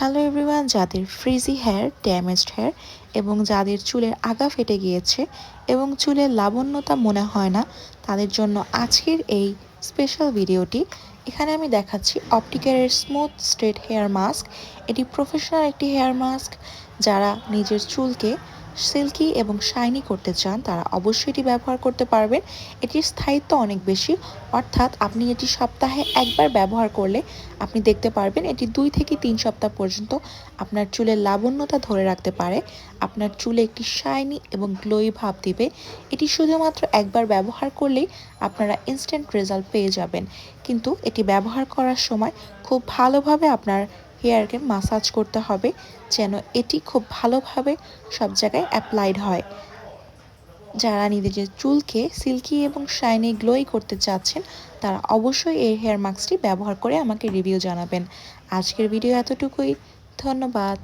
Hello everyone, যাদের ফ্রিজি hair, damaged hair এবং যাদের চুলের আগা ফেটে গিয়েছে এবং চুলের লাবণ্যতা মনে হয় না, তাদের জন্য আজকের এই স্পেশাল ভিডিওটি। এখানে আমি দেখাচ্ছি অপটিকেয়ারের স্মুথ স্ট্রেট হেয়ার মাস্ক। এটি প্রফেশনাল একটি হেয়ার মাস্ক। যারা নিজের চুলকে সিল্কি এবং শাইনি করতে চান তারা অবশ্যই এটি ব্যবহার করতে পারবেন। এটির স্থায়িত্ব অনেক বেশি, অর্থাৎ আপনি এটি সপ্তাহে একবার ব্যবহার করলে আপনি দেখতে পারবেন এটি 2 থেকে 3 সপ্তাহ পর্যন্ত আপনার চুলের লাবণ্যতা ধরে রাখতে পারে। আপনার চুলে একটি শাইনি এবং গ্লোই ভাব দিবে। এটি শুধুমাত্র একবার ব্যবহার করলেই আপনারা ইনস্ট্যান্ট রেজাল্ট পেয়ে যাবেন, কিন্তু এটি ব্যবহার করার সময় খুব ভালোভাবে আপনার হেয়ারকে মাসাজ করতে হবে যেন এটি খুব ভালোভাবে সব জায়গায় অ্যাপ্লাইড হয়। যারা নিজেদের চুলকে সিল্কি এবং শাইনি গ্লোই করতে চাচ্ছেন তারা অবশ্যই এই হেয়ার মাস্কটি ব্যবহার করে আমাকে রিভিউ জানাবেন। আজকের ভিডিও এতটুকুই। ধন্যবাদ।